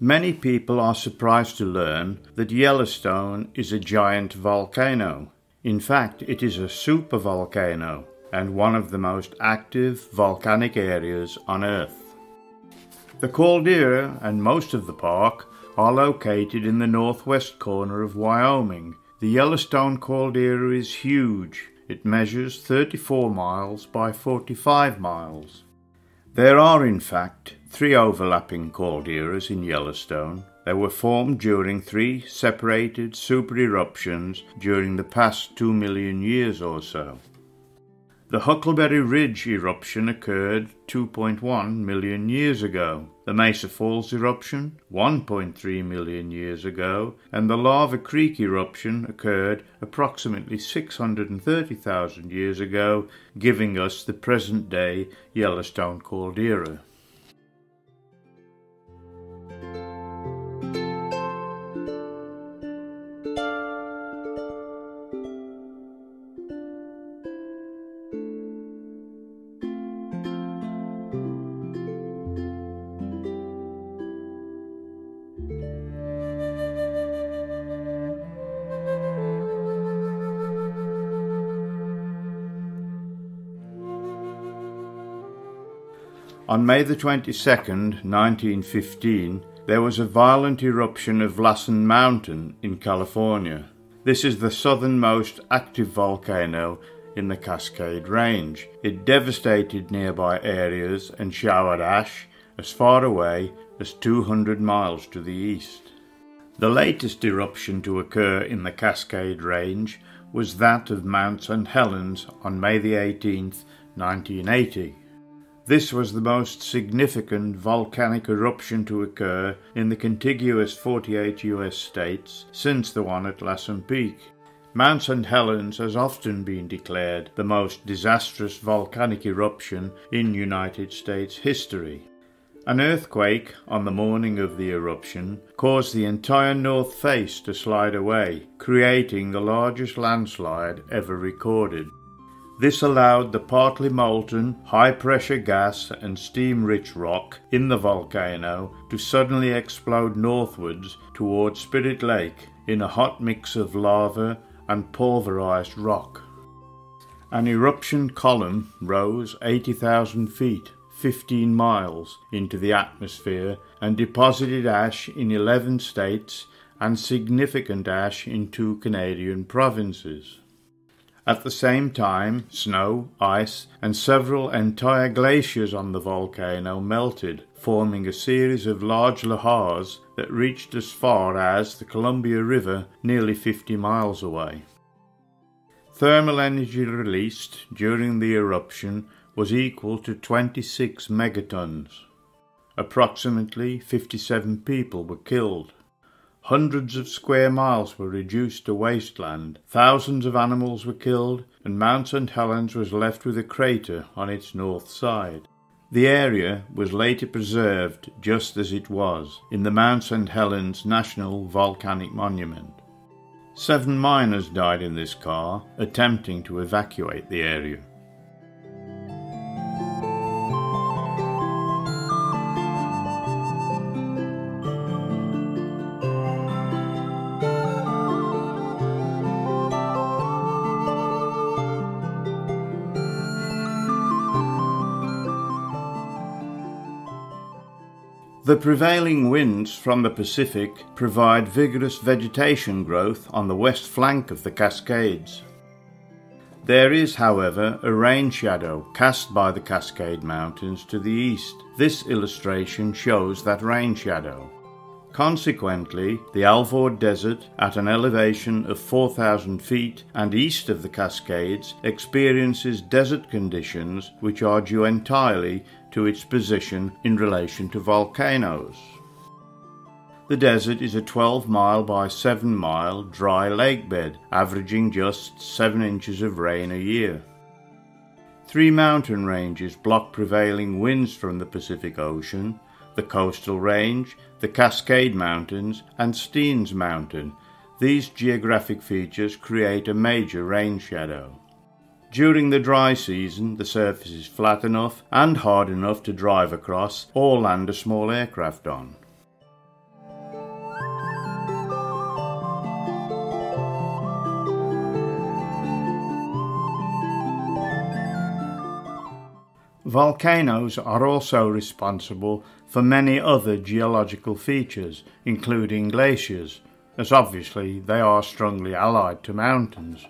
Many people are surprised to learn that Yellowstone is a giant volcano. In fact, it is a supervolcano and one of the most active volcanic areas on Earth. The caldera and most of the park are located in the northwest corner of Wyoming. The Yellowstone caldera is huge. It measures 34 miles by 45 miles. There are, in fact, 3 overlapping calderas in Yellowstone. They were formed during 3 separated supereruptions during the past 2 million years or so. The Huckleberry Ridge eruption occurred 2.1 million years ago, the Mesa Falls eruption 1.3 million years ago, and the Lava Creek eruption occurred approximately 630,000 years ago, giving us the present-day Yellowstone caldera. On May the 22nd, 1915, there was a violent eruption of Lassen Mountain in California. This is the southernmost active volcano in the Cascade Range. It devastated nearby areas and showered ash as far away as 200 miles to the east. The latest eruption to occur in the Cascade Range was that of Mount St. Helens on May the 18th, 1980. This was the most significant volcanic eruption to occur in the contiguous 48 US states since the one at Lassen Peak. Mount St. Helens has often been declared the most disastrous volcanic eruption in United States history. An earthquake on the morning of the eruption caused the entire north face to slide away, creating the largest landslide ever recorded. This allowed the partly molten, high-pressure gas and steam-rich rock in the volcano to suddenly explode northwards towards Spirit Lake in a hot mix of lava and pulverized rock. An eruption column rose 80,000 feet, 15 miles, into the atmosphere and deposited ash in 11 states and significant ash in 2 Canadian provinces. At the same time, snow, ice, and several entire glaciers on the volcano melted, forming a series of large lahars that reached as far as the Columbia River nearly 50 miles away. Thermal energy released during the eruption was equal to 26 megatons. Approximately 57 people were killed. Hundreds of square miles were reduced to wasteland, thousands of animals were killed, and Mount St. Helens was left with a crater on its north side. The area was later preserved just as it was, in the Mount St. Helens National Volcanic Monument. 7 miners died in this car, attempting to evacuate the area. The prevailing winds from the Pacific provide vigorous vegetation growth on the west flank of the Cascades. There is, however, a rain shadow cast by the Cascade Mountains to the east. This illustration shows that rain shadow. Consequently, the Alvord Desert, at an elevation of 4,000 feet and east of the Cascades, experiences desert conditions which are due entirely to its position in relation to volcanoes. The desert is a 12-mile by 7-mile dry lake bed, averaging just 7 inches of rain a year. 3 mountain ranges block prevailing winds from the Pacific Ocean: the Coastal Range, the Cascade Mountains, and Steens Mountain. These geographic features create a major rain shadow. During the dry season, the surface is flat enough and hard enough to drive across or land a small aircraft on. Volcanoes are also responsible for many other geological features, including glaciers, as obviously they are strongly allied to mountains.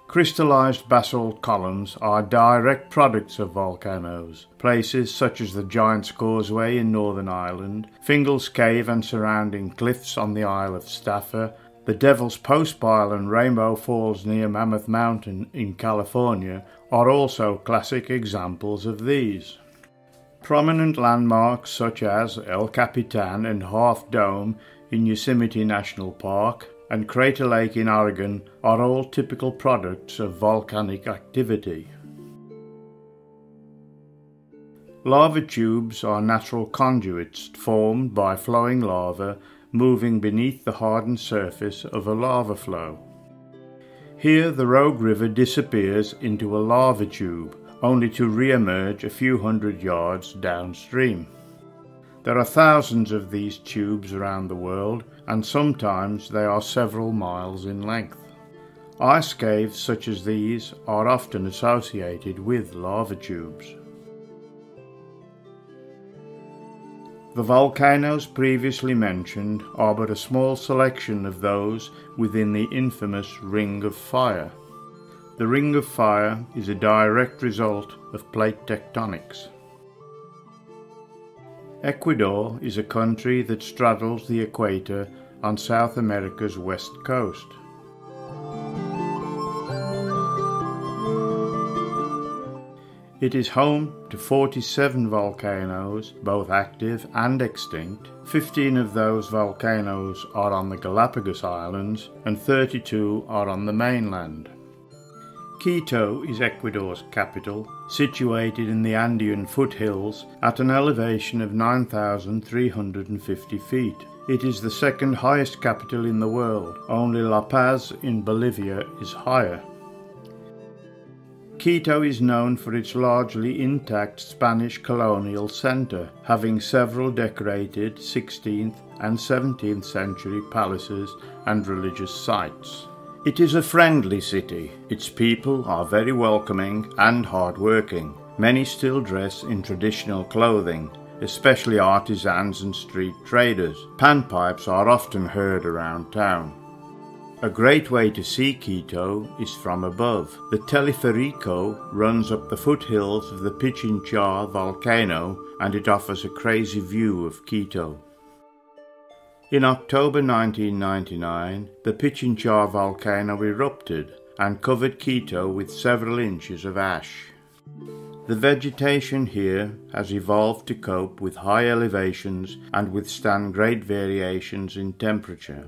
Crystallized basalt columns are direct products of volcanoes. Places such as the Giant's Causeway in Northern Ireland, Fingal's Cave and surrounding cliffs on the Isle of Staffa, the Devil's Postpile and Rainbow Falls near Mammoth Mountain in California are also classic examples of these. Prominent landmarks such as El Capitan and Half Dome in Yosemite National Park and Crater Lake in Oregon are all typical products of volcanic activity. Lava tubes are natural conduits formed by flowing lava moving beneath the hardened surface of a lava flow. Here the Rogue River disappears into a lava tube, only to re-emerge a few hundred yards downstream. There are thousands of these tubes around the world, and sometimes they are several miles in length. Ice caves such as these are often associated with lava tubes. The volcanoes previously mentioned are but a small selection of those within the infamous Ring of Fire. The Ring of Fire is a direct result of plate tectonics. Ecuador is a country that straddles the equator on South America's west coast. It is home to 47 volcanoes, both active and extinct. 15 of those volcanoes are on the Galapagos Islands and 32 are on the mainland. Quito is Ecuador's capital, situated in the Andean foothills at an elevation of 9,350 feet. It is the second highest capital in the world. Only La Paz in Bolivia is higher. Quito is known for its largely intact Spanish colonial centre, having several decorated 16th and 17th century palaces and religious sites. It is a friendly city. Its people are very welcoming and hard-working. Many still dress in traditional clothing, especially artisans and street traders. Panpipes are often heard around town. A great way to see Quito is from above. The Teleferico runs up the foothills of the Pichincha volcano and it offers a crazy view of Quito. In October 1999, the Pichincha volcano erupted and covered Quito with several inches of ash. The vegetation here has evolved to cope with high elevations and withstand great variations in temperature.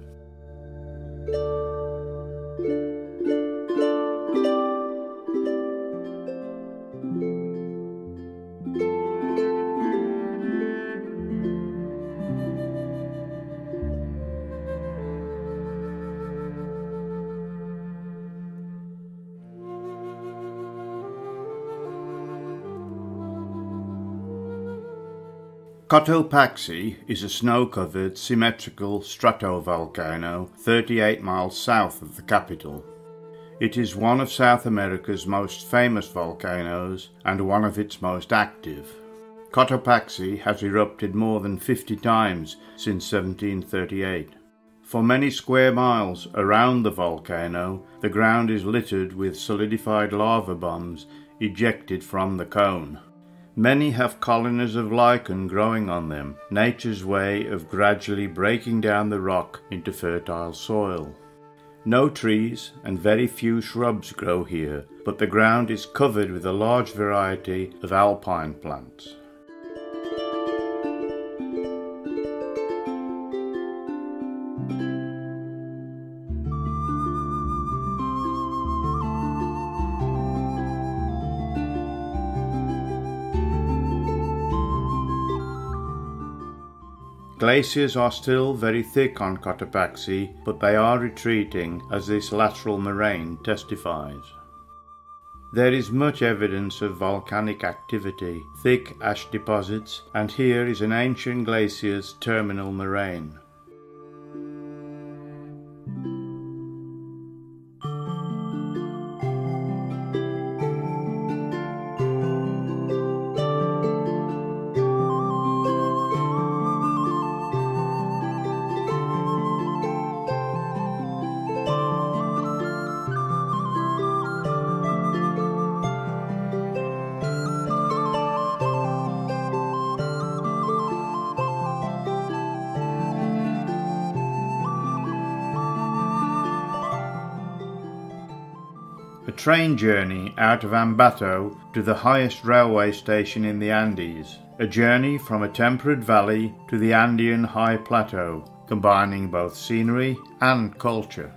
Cotopaxi is a snow-covered, symmetrical stratovolcano 38 miles south of the capital. It is one of South America's most famous volcanoes and one of its most active. Cotopaxi has erupted more than 50 times since 1738. For many square miles around the volcano, the ground is littered with solidified lava bombs ejected from the cone. Many have colonies of lichen growing on them, nature's way of gradually breaking down the rock into fertile soil. No trees and very few shrubs grow here, but the ground is covered with a large variety of alpine plants. Glaciers are still very thick on Cotopaxi, but they are retreating as this lateral moraine testifies. There is much evidence of volcanic activity, thick ash deposits, and here is an ancient glacier's terminal moraine. A train journey out of Ambato to the highest railway station in the Andes, a journey from a temperate valley to the Andean high plateau, combining both scenery and culture.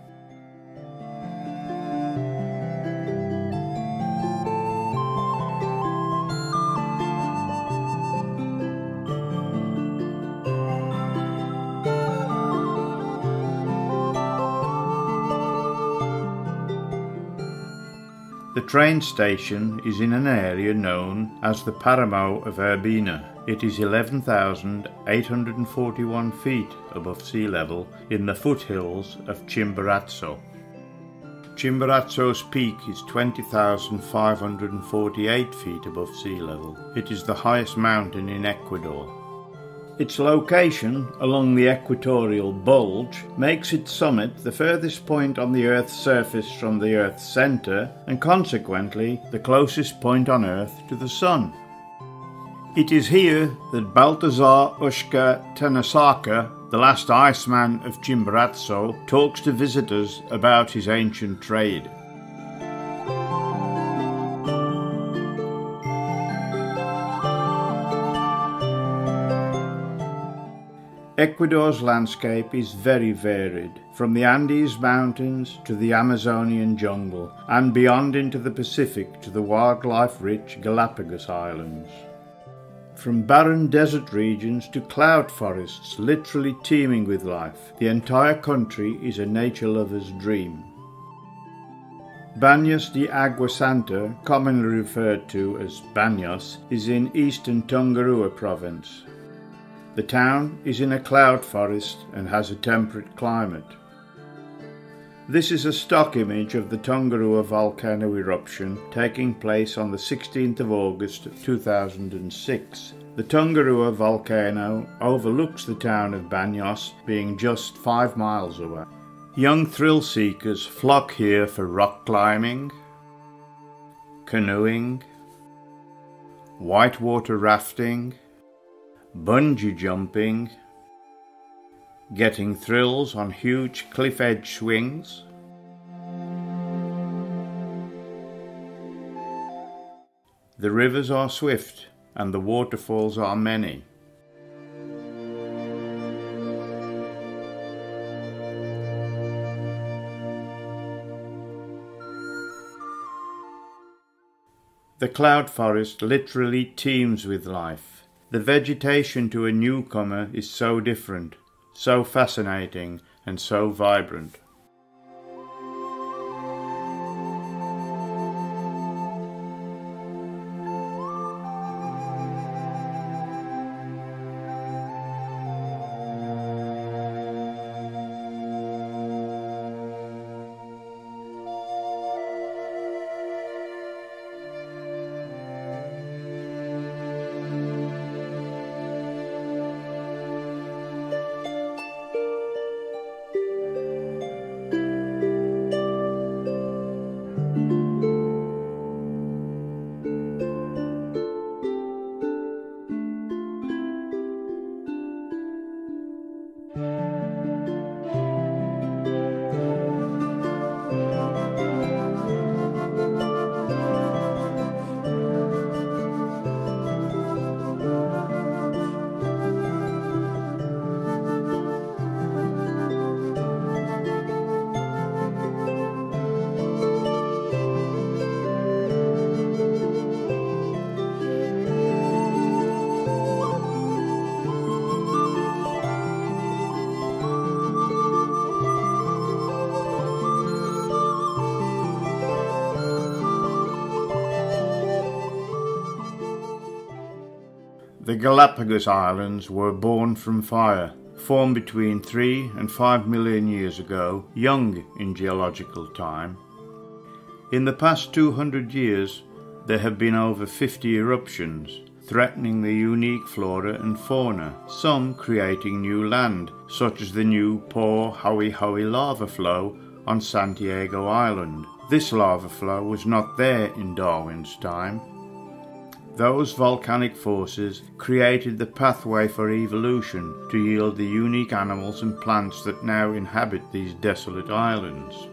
The train station is in an area known as the Paramo of Urbina. It is 11,841 feet above sea level in the foothills of Chimborazo. Chimborazo's peak is 20,548 feet above sea level. It is the highest mountain in Ecuador. Its location along the equatorial bulge makes its summit the furthest point on the Earth's surface from the Earth's centre and consequently the closest point on Earth to the Sun. It is here that Baltazar Ushka Tanasaka, the last Iceman of Chimborazo, talks to visitors about his ancient trade. Ecuador's landscape is very varied, from the Andes Mountains to the Amazonian jungle, and beyond into the Pacific to the wildlife-rich Galapagos Islands. From barren desert regions to cloud forests literally teeming with life, the entire country is a nature lover's dream. Baños de Agua Santa, commonly referred to as Baños, is in eastern Tongarua province. The town is in a cloud forest and has a temperate climate. This is a stock image of the Tongarua volcano eruption taking place on the 16th of August 2006. The Tongarua volcano overlooks the town of Baños, being just 5 miles away. Young thrill seekers flock here for rock climbing, canoeing, whitewater rafting, bungee jumping, getting thrills on huge cliff edge swings, the rivers are swift and the waterfalls are many. The cloud forest literally teems with life. The vegetation to a newcomer is so different, so fascinating, and so vibrant. The Galapagos Islands were born from fire, formed between 3 and 5 million years ago, young in geological time. In the past 200 years, there have been over 50 eruptions, threatening the unique flora and fauna, some creating new land, such as the new Poor Howie Howie lava flow on Santiago Island. This lava flow was not there in Darwin's time. Those volcanic forces created the pathway for evolution to yield the unique animals and plants that now inhabit these desolate islands.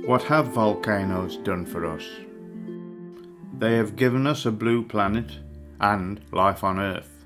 What have volcanoes done for us? They have given us a blue planet and life on Earth.